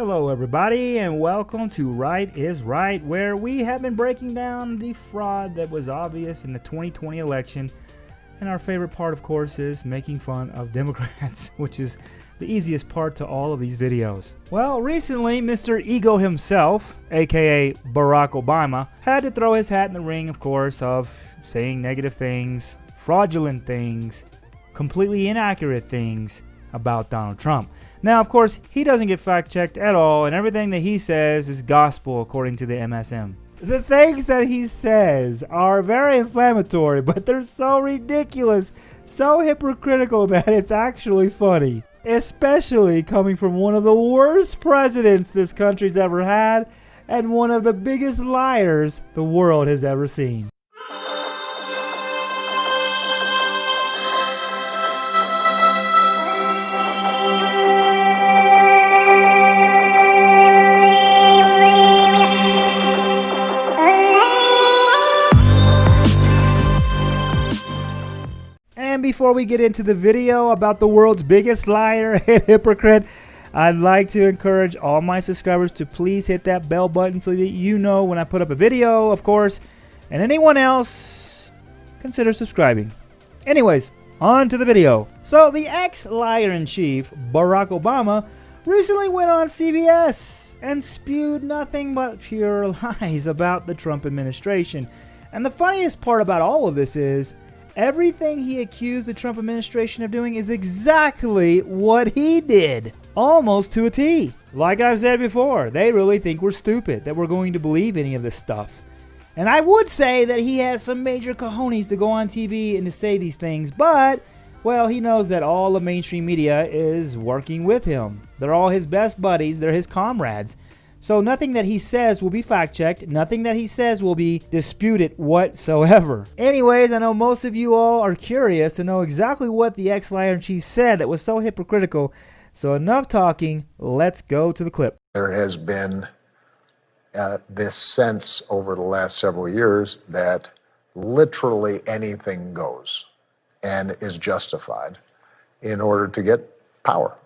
Hello everybody and welcome to Right is Right, where we have been breaking down the fraud that was obvious in the 2020 election. And our favorite part, of course, is making fun of Democrats, which is the easiest part to all of these videos. Well, recently, Mr. Ego himself, aka Barack Obama, had to throw his hat in the ring, of course, of saying negative things, fraudulent things, completely inaccurate things about Donald Trump. Now, of course, he doesn't get fact-checked at all, and everything that he says is gospel according to the MSM. The things that he says are very inflammatory, but they're so ridiculous, so hypocritical that it's actually funny. Especially coming from one of the worst presidents this country's ever had, and one of the biggest liars the world has ever seen. And before we get into the video about the world's biggest liar and hypocrite, I'd like to encourage all my subscribers to please hit that bell button so that you know when I put up a video, of course, and anyone else, consider subscribing. Anyways, on to the video. So the ex-liar-in-chief, Barack Obama, recently went on CBS and spewed nothing but pure lies about the Trump administration. And the funniest part about all of this is, everything he accused the Trump administration of doing is exactly what he did. Almost to a T. Like I've said before, they really think we're stupid, that we're going to believe any of this stuff. And I would say that he has some major cojones to go on TV and to say these things, but, well, he knows that all the mainstream media is working with him. They're all his best buddies, they're his comrades. So nothing that he says will be fact-checked, nothing that he says will be disputed whatsoever. Anyways, I know most of you all are curious to know exactly what the ex-liar-in-chief said that was so hypocritical. So enough talking, let's go to the clip. There has been this sense over the last several years that literally anything goes and is justified in order to get power.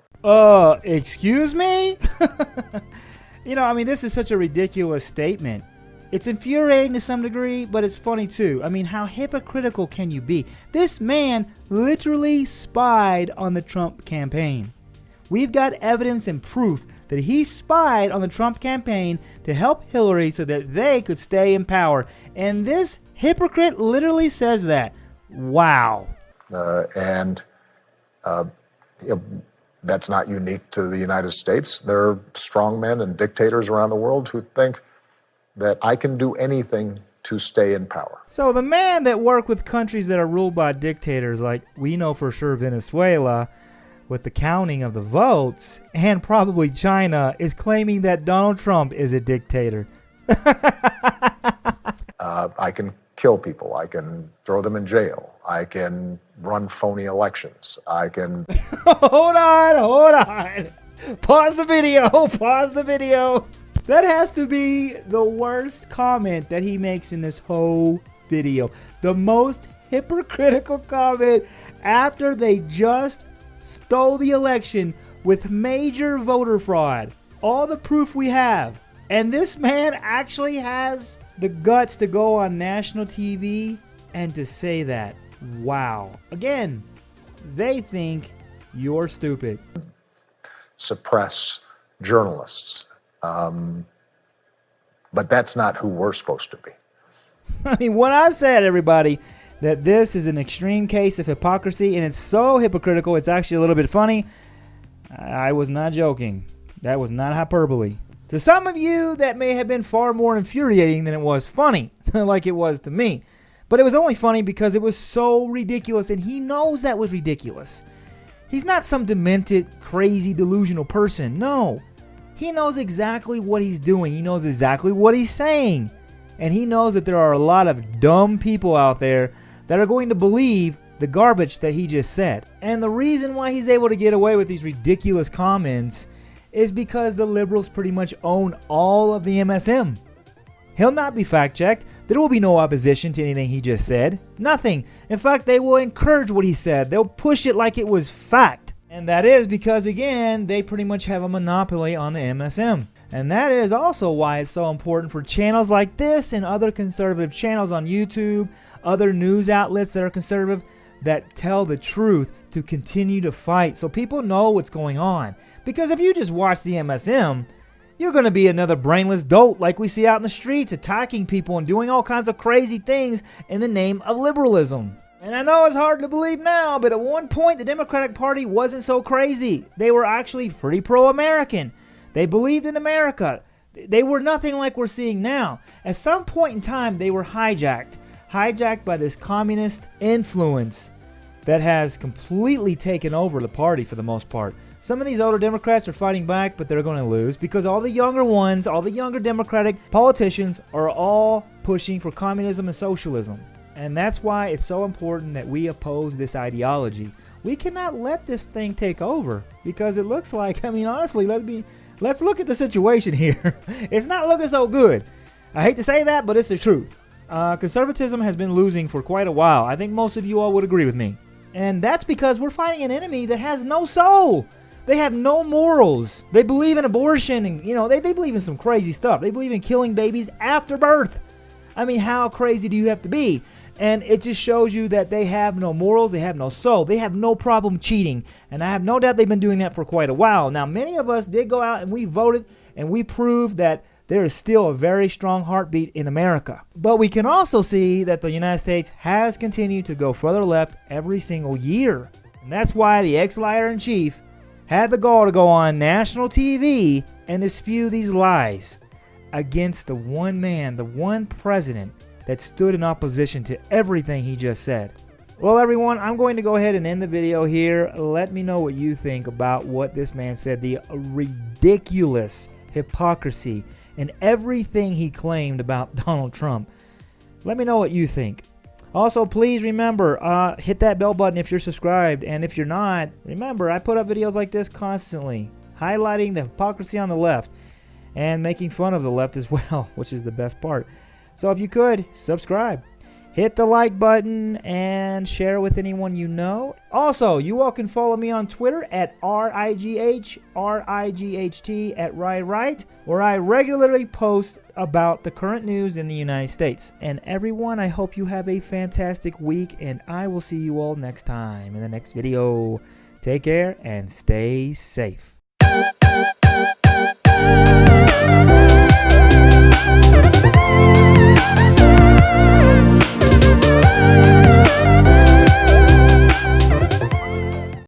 Excuse me? You know, I mean, this is such a ridiculous statement. It's infuriating to some degree, but it's funny too. I mean, how hypocritical can you be? This man literally spied on the Trump campaign. We've got evidence and proof that he spied on the Trump campaign to help Hillary so that they could stay in power. And this hypocrite literally says that. Wow. That's not unique to the United States. There are strongmen and dictators around the world who think that I can do anything to stay in power. So the man that worked with countries that are ruled by dictators, like we know for sure Venezuela, with the counting of the votes, and probably China, is claiming that Donald Trump is a dictator. I can kill people. I can throw them in jail. I can run phony elections. I can... Hold on. Pause the video. That has to be the worst comment that he makes in this whole video. The most hypocritical comment after they just stole the election with major voter fraud. All the proof we have. And this man actually has the guts to go on national TV and to say that. Wow. Again, they think you're stupid. Suppress journalists. But that's not who we're supposed to be. I mean, when I said, everybody, that this is an extreme case of hypocrisy and it's so hypocritical, it's actually a little bit funny, I was not joking. That was not hyperbole. To some of you, that may have been far more infuriating than it was funny, like it was to me. But it was only funny because it was so ridiculous, and he knows that was ridiculous. He's not some demented, crazy, delusional person. No. He knows exactly what he's doing. He knows exactly what he's saying. And he knows that there are a lot of dumb people out there that are going to believe the garbage that he just said. And the reason why he's able to get away with these ridiculous comments is because the liberals pretty much own all of the MSM. He'll not be fact-checked. There will be no opposition to anything he just said. Nothing. In fact, they will encourage what he said. They'll push it like it was fact. And that is because, again, they pretty much have a monopoly on the MSM. And that is also why it's so important for channels like this and other conservative channels on YouTube, other news outlets that are conservative, that tell the truth, to continue to fight so people know what's going on. Because if you just watch the MSM, you're going to be another brainless dolt like we see out in the streets, attacking people and doing all kinds of crazy things in the name of liberalism. And I know it's hard to believe now, but at one point the Democratic Party wasn't so crazy. They were actually pretty pro-American. They believed in America. They were nothing like we're seeing now. At some point in time, they were hijacked by this communist influence that has completely taken over the party for the most part. Some of these older Democrats are fighting back, but they're going to lose because all the younger ones, all the younger Democratic politicians are all pushing for communism and socialism. And that's why it's so important that we oppose this ideology. We cannot let this thing take over because it looks like, I mean, honestly, let's look at the situation here. It's not looking so good. I hate to say that, but it's the truth. Conservatism has been losing for quite a while. I think most of you all would agree with me. And that's because we're fighting an enemy that has no soul. They have no morals. They believe in abortion and, they believe in some crazy stuff. They believe in killing babies after birth. I mean, how crazy do you have to be? And it just shows you that they have no morals, they have no soul, they have no problem cheating. And I have no doubt they've been doing that for quite a while. Now, many of us did go out and we voted and we proved that there is still a very strong heartbeat in America. But we can also see that the United States has continued to go further left every single year. And that's why the ex-liar-in-chief had the gall to go on national TV and to spew these lies against the one man, the one president that stood in opposition to everything he just said. Well, everyone, I'm going to go ahead and end the video here. Let me know what you think about what this man said, the ridiculous hypocrisy and everything he claimed about Donald Trump. Let me know what you think. Also, please remember, hit that bell button if you're subscribed. And if you're not, remember, I put up videos like this constantly, highlighting the hypocrisy on the left and making fun of the left as well, which is the best part. So if you could, subscribe. Hit the like button and share with anyone you know. Also, you all can follow me on Twitter at RIGHT at RyRight, where I regularly post about the current news in the United States. And everyone, I hope you have a fantastic week, and I will see you all next time in the next video. Take care and stay safe.